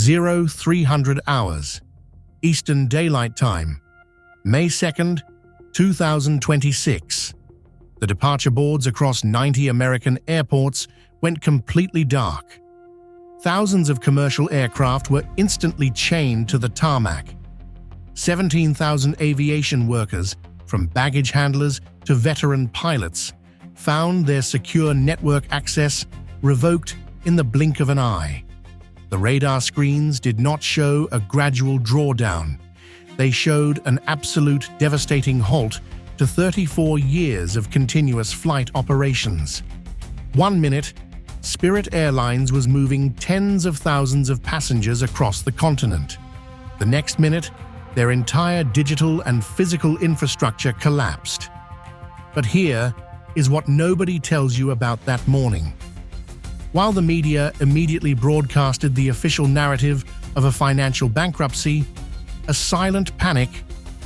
0300 hours, Eastern Daylight Time, May 2nd, 2026. The departure boards across 90 American airports went completely dark. Thousands of commercial aircraft were instantly chained to the tarmac. 17,000 aviation workers, from baggage handlers to veteran pilots, found their secure network access revoked in the blink of an eye. The radar screens did not show a gradual drawdown. They showed an absolute devastating halt to 34 years of continuous flight operations. 1 minute, Spirit Airlines was moving tens of thousands of passengers across the continent. The next minute, their entire digital and physical infrastructure collapsed. But here is what nobody tells you about that morning. While the media immediately broadcasted the official narrative of a financial bankruptcy, a silent panic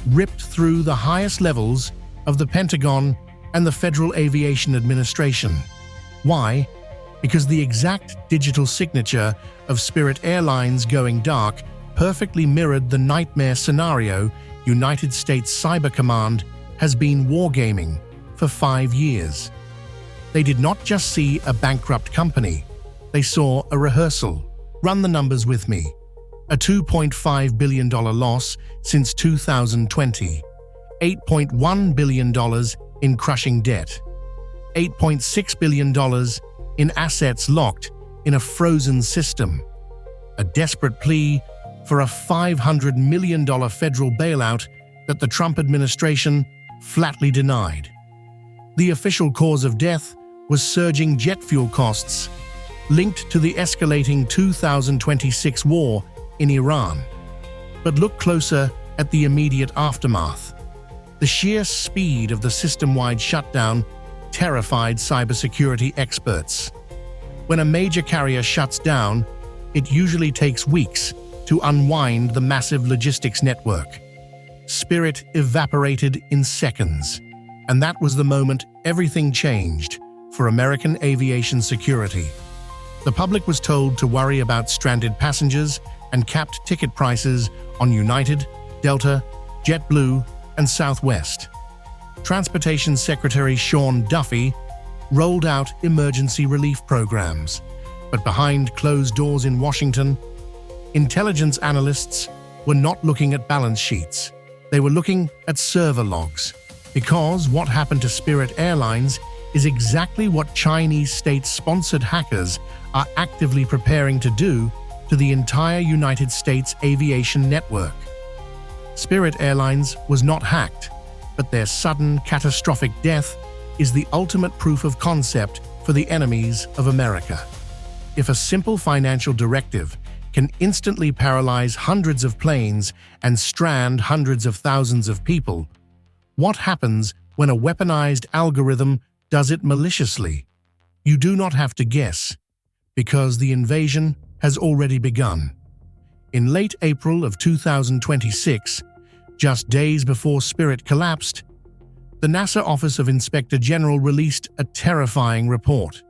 ripped through the highest levels of the Pentagon and the Federal Aviation Administration. Why? Because the exact digital signature of Spirit Airlines going dark perfectly mirrored the nightmare scenario United States Cyber Command has been wargaming for 5 years. They did not just see a bankrupt company, they saw a rehearsal. Run the numbers with me. A $2.5 billion loss since 2020, $8.1 billion in crushing debt, $8.6 billion in assets locked in a frozen system, a desperate plea for a $500 million federal bailout that the Trump administration flatly denied. The official cause of death was surging jet fuel costs linked to the escalating 2026 war in Iran. But look closer at the immediate aftermath. The sheer speed of the system-wide shutdown terrified cybersecurity experts. When a major carrier shuts down, it usually takes weeks to unwind the massive logistics network. Spirit evaporated in seconds, and that was the moment everything changed for American aviation security. The public was told to worry about stranded passengers and capped ticket prices on United, Delta, JetBlue, and Southwest. Transportation Secretary Sean Duffy rolled out emergency relief programs, but behind closed doors in Washington, intelligence analysts were not looking at balance sheets. They were looking at server logs, because what happened to Spirit Airlines is exactly what Chinese state-sponsored hackers are actively preparing to do to the entire United States aviation network. Spirit Airlines was not hacked, but their sudden, catastrophic death is the ultimate proof of concept for the enemies of America. If a simple financial directive can instantly paralyze hundreds of planes and strand hundreds of thousands of people, what happens when a weaponized algorithm does it maliciously? You do not have to guess, because the invasion has already begun. In late April of 2026, just days before Spirit collapsed, the NASA Office of Inspector General released a terrifying report.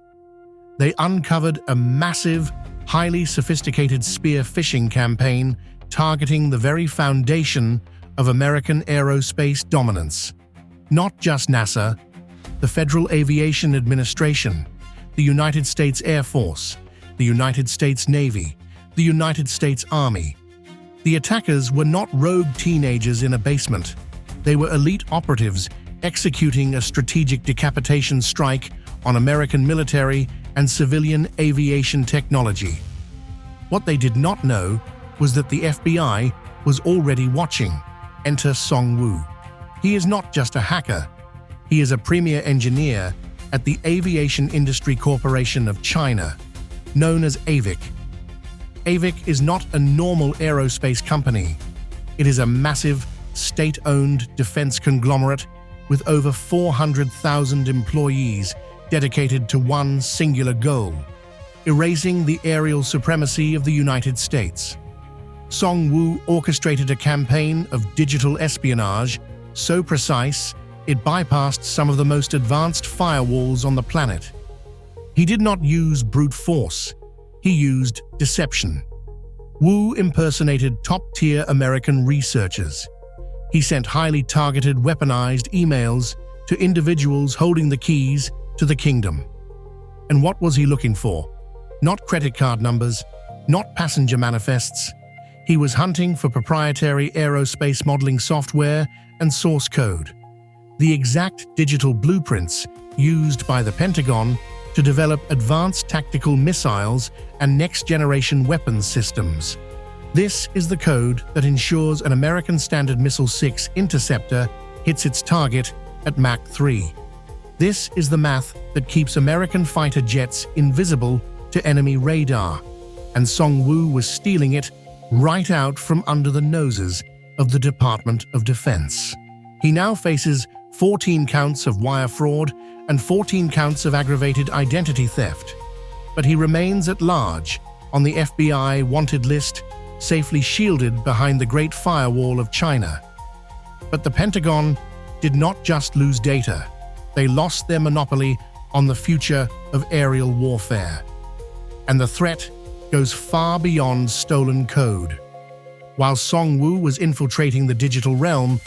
They uncovered a massive, highly sophisticated spear phishing campaign targeting the very foundation of American aerospace dominance. Not just NASA, the Federal Aviation Administration, the United States Air Force, the United States Navy, the United States Army. The attackers were not rogue teenagers in a basement. They were elite operatives executing a strategic decapitation strike on American military and civilian aviation technology. What they did not know was that the FBI was already watching. Enter Song Wu. He is not just a hacker. He is a premier engineer at the Aviation Industry Corporation of China, known as AVIC. AVIC is not a normal aerospace company. It is a massive, state-owned defense conglomerate with over 400,000 employees dedicated to one singular goal: erasing the aerial supremacy of the United States. Song Wu orchestrated a campaign of digital espionage so precise it bypassed some of the most advanced firewalls on the planet. He did not use brute force. He used deception. Wu impersonated top-tier American researchers. He sent highly targeted, weaponized emails to individuals holding the keys to the kingdom. And what was he looking for? Not credit card numbers, not passenger manifests. He was hunting for proprietary aerospace modeling software and source code, the exact digital blueprints used by the Pentagon to develop advanced tactical missiles and next-generation weapons systems. This is the code that ensures an American Standard Missile-6 interceptor hits its target at Mach 3. This is the math that keeps American fighter jets invisible to enemy radar, and Song Wu was stealing it right out from under the noses of the Department of Defense. He now faces 14 counts of wire fraud and 14 counts of aggravated identity theft, but he remains at large on the FBI wanted list, safely shielded behind the Great Firewall of China. But the Pentagon did not just lose data. They lost their monopoly on the future of aerial warfare. And the threat goes far beyond stolen code. While Song Wu was infiltrating the digital realm,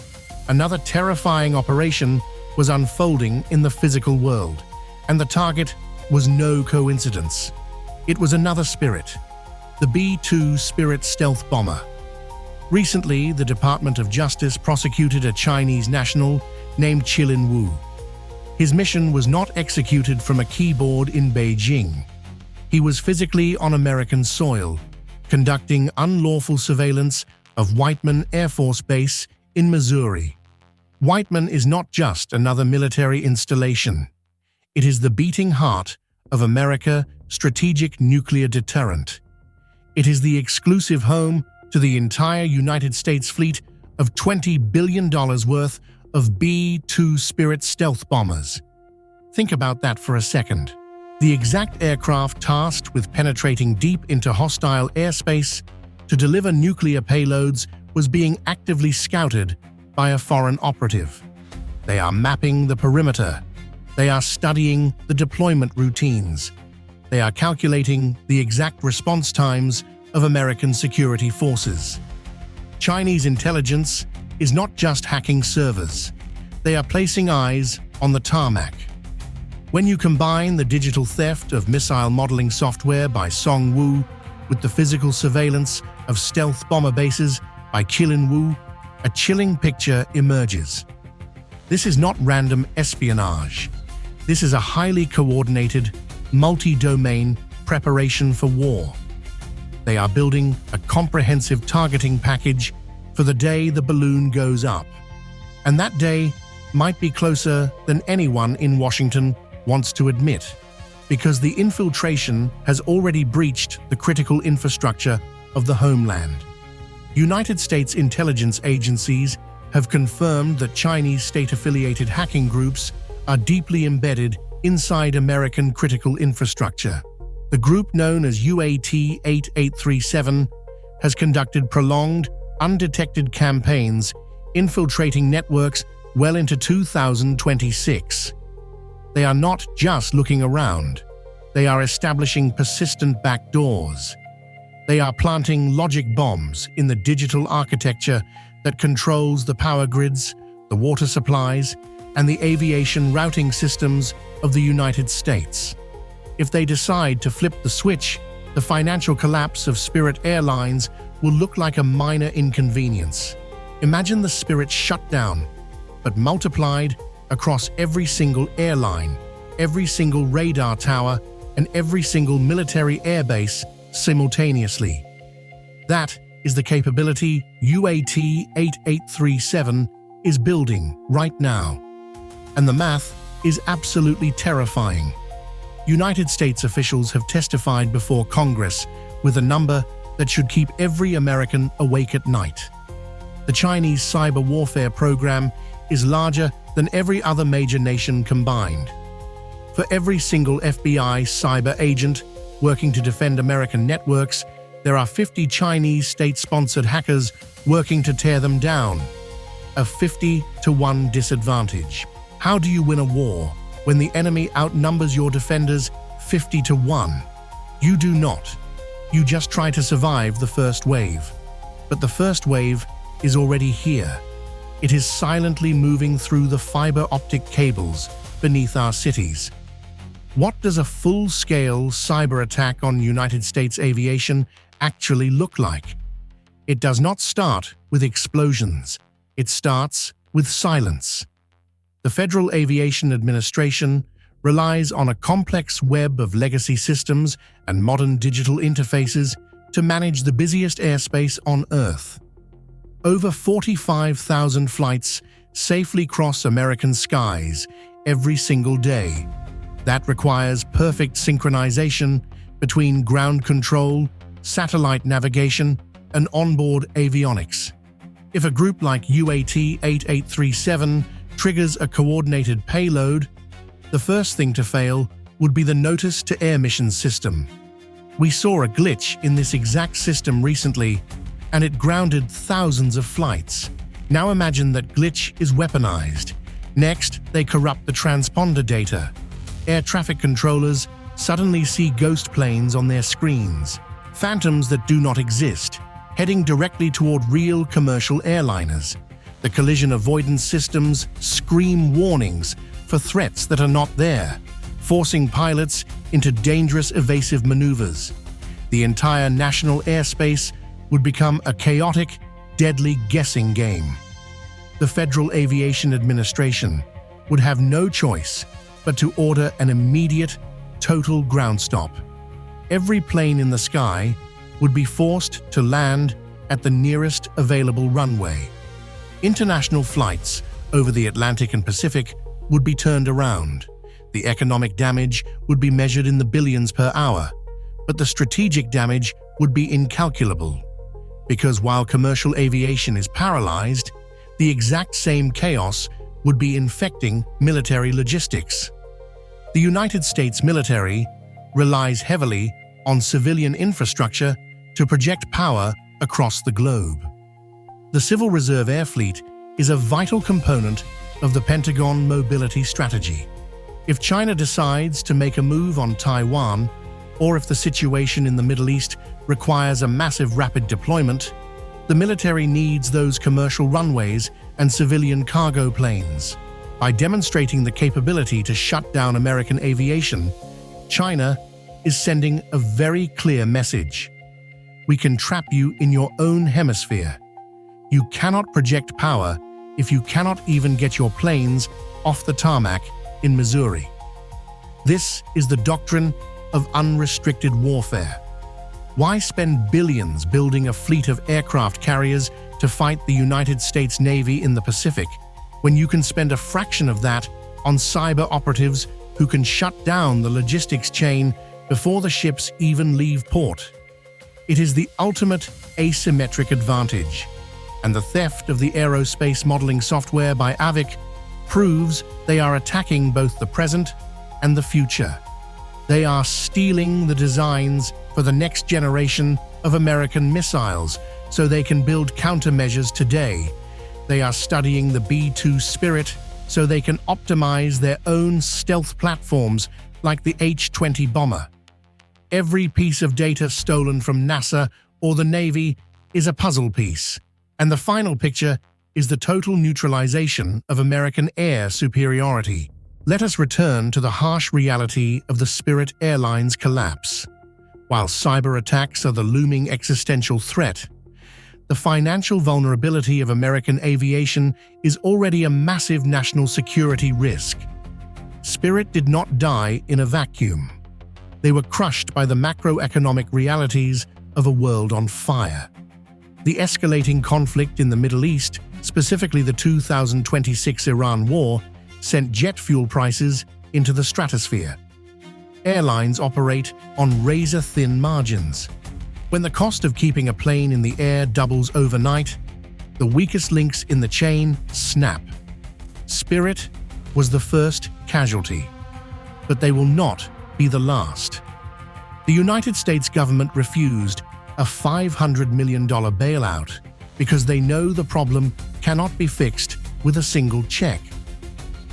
another terrifying operation was unfolding in the physical world, and the target was no coincidence. It was another Spirit, the B-2 Spirit stealth bomber. Recently, the Department of Justice prosecuted a Chinese national named Qilin Wu. His mission was not executed from a keyboard in Beijing. He was physically on American soil, conducting unlawful surveillance of Whiteman Air Force Base in Missouri. Whiteman is not just another military installation. It is the beating heart of America's strategic nuclear deterrent. It is the exclusive home to the entire United States fleet of $20 billion worth of B-2 Spirit stealth bombers. Think about that for a second. The exact aircraft tasked with penetrating deep into hostile airspace to deliver nuclear payloads was being actively scouted by a foreign operative. They are mapping the perimeter. They are studying the deployment routines. They are calculating the exact response times of American security forces. Chinese intelligence is not just hacking servers. They are placing eyes on the tarmac. When you combine the digital theft of missile modeling software by Song Wu with the physical surveillance of stealth bomber bases by Qilin Wu, a chilling picture emerges. This is not random espionage. This is a highly coordinated, multi-domain preparation for war. They are building a comprehensive targeting package for the day the balloon goes up. And that day might be closer than anyone in Washington wants to admit, because the infiltration has already breached the critical infrastructure of the homeland. United States intelligence agencies have confirmed that Chinese state-affiliated hacking groups are deeply embedded inside American critical infrastructure. The group known as UAT 8837 has conducted prolonged, undetected campaigns infiltrating networks well into 2026. They are not just looking around. They are establishing persistent backdoors. They are planting logic bombs in the digital architecture that controls the power grids, the water supplies, and the aviation routing systems of the United States. If they decide to flip the switch, the financial collapse of Spirit Airlines will look like a minor inconvenience. Imagine the Spirit shutdown, but multiplied across every single airline, every single radar tower, and every single military airbase simultaneously. That is the capability UAT 8837 is building right now. And the math is absolutely terrifying. United States officials have testified before Congress with a number that should keep every American awake at night. The Chinese cyber warfare program is larger than every other major nation combined. For every single FBI cyber agent working to defend American networks, there are 50 Chinese state-sponsored hackers working to tear them down. A 50-to-1 disadvantage. How do you win a war when the enemy outnumbers your defenders 50-to-1? You do not. You just try to survive the first wave. But the first wave is already here. It is silently moving through the fiber optic cables beneath our cities. What does a full-scale cyber attack on United States aviation actually look like? It does not start with explosions. It starts with silence. The Federal Aviation Administration relies on a complex web of legacy systems and modern digital interfaces to manage the busiest airspace on Earth. Over 45,000 flights safely cross American skies every single day. That requires perfect synchronization between ground control, satellite navigation, and onboard avionics. If a group like UAT 8837 triggers a coordinated payload, the first thing to fail would be the Notice to Air Mission system. We saw a glitch in this exact system recently, and it grounded thousands of flights. Now imagine that glitch is weaponized. Next, they corrupt the transponder data. Air traffic controllers suddenly see ghost planes on their screens, phantoms that do not exist, heading directly toward real commercial airliners. The collision avoidance systems scream warnings for threats that are not there, forcing pilots into dangerous evasive maneuvers. The entire national airspace would become a chaotic, deadly guessing game. The Federal Aviation Administration would have no choice but to order an immediate, total ground stop. Every plane in the sky would be forced to land at the nearest available runway. International flights over the Atlantic and Pacific would be turned around. The economic damage would be measured in the billions per hour, but the strategic damage would be incalculable. Because while commercial aviation is paralyzed, the exact same chaos would be infecting military logistics. The United States military relies heavily on civilian infrastructure to project power across the globe. The Civil Reserve Air Fleet is a vital component of the Pentagon mobility strategy. If China decides to make a move on Taiwan, or if the situation in the Middle East requires a massive rapid deployment, the military needs those commercial runways and civilian cargo planes. By demonstrating the capability to shut down American aviation, China is sending a very clear message. We can trap you in your own hemisphere. You cannot project power if you cannot even get your planes off the tarmac in Missouri. This is the doctrine of unrestricted warfare. Why spend billions building a fleet of aircraft carriers to fight the United States Navy in the Pacific when you can spend a fraction of that on cyber operatives who can shut down the logistics chain before the ships even leave port? It is the ultimate asymmetric advantage, and the theft of the aerospace modeling software by Avic proves they are attacking both the present and the future. They are stealing the designs for the next generation of American missiles so they can build countermeasures today. They are studying the B-2 Spirit so they can optimize their own stealth platforms like the H-20 bomber. Every piece of data stolen from NASA or the Navy is a puzzle piece, and the final picture is the total neutralization of American air superiority. Let us return to the harsh reality of the Spirit Airlines collapse. While cyber attacks are the looming existential threat, the financial vulnerability of American aviation is already a massive national security risk. Spirit did not die in a vacuum. They were crushed by the macroeconomic realities of a world on fire. The escalating conflict in the Middle East, specifically the 2026 Iran war, sent jet fuel prices into the stratosphere. Airlines operate on razor-thin margins. When the cost of keeping a plane in the air doubles overnight, the weakest links in the chain snap. Spirit was the first casualty, but they will not be the last. The United States government refused a $500 million bailout because they know the problem cannot be fixed with a single check.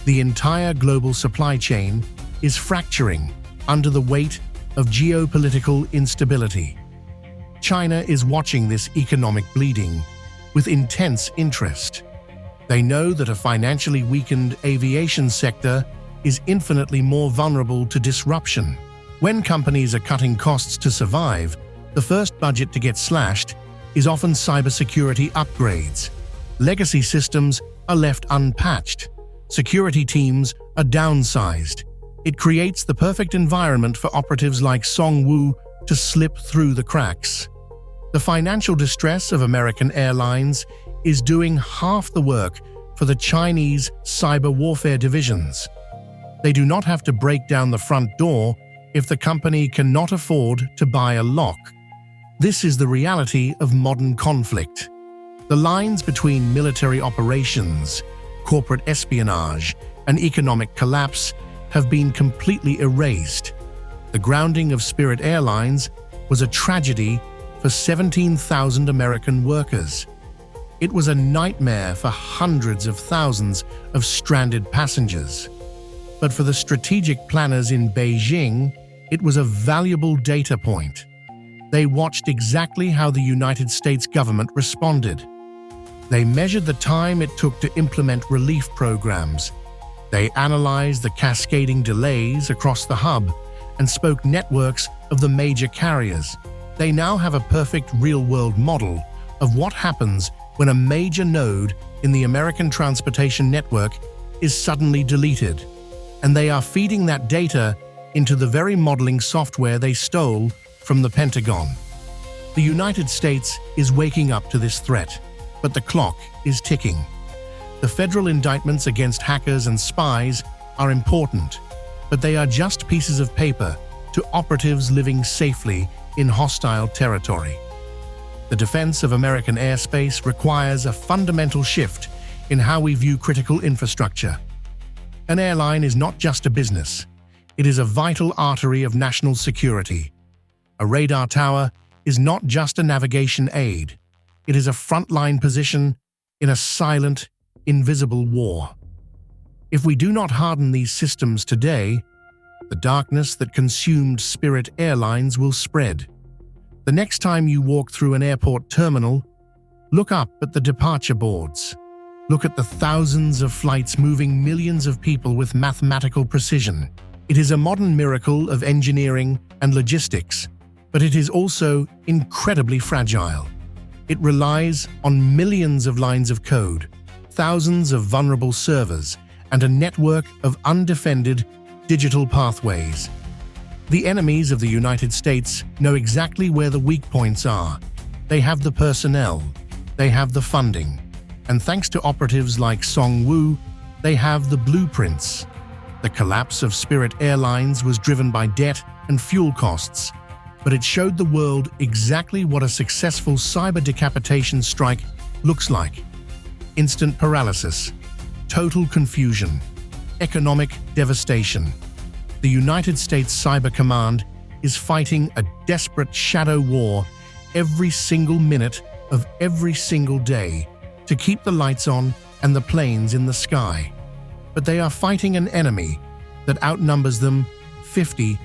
The entire global supply chain is fracturing under the weight of geopolitical instability. China is watching this economic bleeding with intense interest. They know that a financially weakened aviation sector is infinitely more vulnerable to disruption. When companies are cutting costs to survive, the first budget to get slashed is often cybersecurity upgrades. Legacy systems are left unpatched. Security teams are downsized. It creates the perfect environment for operatives like Song Wu to slip through the cracks. The financial distress of American Airlines is doing half the work for the Chinese cyber warfare divisions. They do not have to break down the front door if the company cannot afford to buy a lock. This is the reality of modern conflict. The lines between military operations, corporate espionage, and economic collapse have been completely erased. The grounding of Spirit Airlines was a tragedy for 17,000 American workers. It was a nightmare for hundreds of thousands of stranded passengers. But for the strategic planners in Beijing, it was a valuable data point. They watched exactly how the United States government responded. They measured the time it took to implement relief programs. They analyzed the cascading delays across the hub and spoke networks of the major carriers. They now have a perfect real-world model of what happens when a major node in the American transportation network is suddenly deleted. And they are feeding that data into the very modeling software they stole from the Pentagon. The United States is waking up to this threat, but the clock is ticking. The federal indictments against hackers and spies are important, but they are just pieces of paper to operatives living safely in hostile territory. The defense of American airspace requires a fundamental shift in how we view critical infrastructure. An airline is not just a business. It is a vital artery of national security. A radar tower is not just a navigation aid. It is a frontline position in a silent, invisible war. If we do not harden these systems today, the darkness that consumed Spirit Airlines will spread. The next time you walk through an airport terminal, look up at the departure boards. Look at the thousands of flights moving millions of people with mathematical precision. It is a modern miracle of engineering and logistics, but it is also incredibly fragile. It relies on millions of lines of code, thousands of vulnerable servers, and a network of undefended digital pathways. The enemies of the United States know exactly where the weak points are. They have the personnel, they have the funding, and thanks to operatives like Song Wu, they have the blueprints. The collapse of Spirit Airlines was driven by debt and fuel costs, but it showed the world exactly what a successful cyber decapitation strike looks like. Instant paralysis, total confusion, economic devastation. The United States Cyber Command is fighting a desperate shadow war every single minute of every single day to keep the lights on and the planes in the sky. But they are fighting an enemy that outnumbers them 50-1.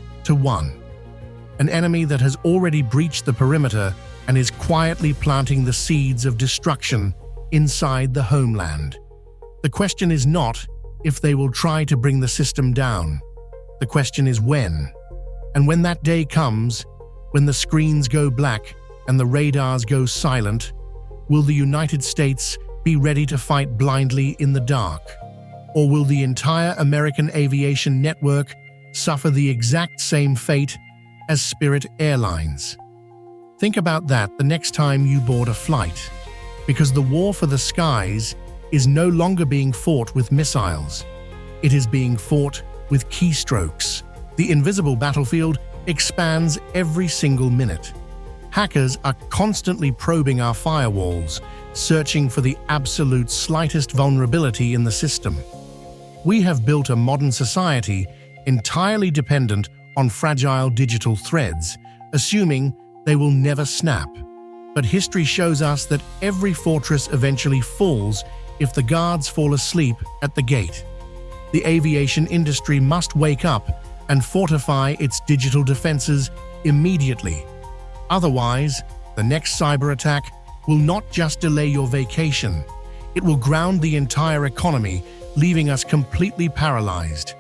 An enemy that has already breached the perimeter and is quietly planting the seeds of destruction inside the homeland. The question is not if they will try to bring the system down. The question is when. And when that day comes, when the screens go black and the radars go silent, will the United States be ready to fight blindly in the dark? Or will the entire American aviation network suffer the exact same fate as Spirit Airlines? Think about that the next time you board a flight, because the war for the skies is no longer being fought with missiles. It is being fought with keystrokes. The invisible battlefield expands every single minute. Hackers are constantly probing our firewalls, searching for the absolute slightest vulnerability in the system. We have built a modern society entirely dependent on fragile digital threads, assuming they will never snap. But history shows us that every fortress eventually falls if the guards fall asleep at the gate. The aviation industry must wake up and fortify its digital defenses immediately. Otherwise, The next cyber attack will not just delay your vacation, it will ground the entire economy, leaving us completely paralyzed.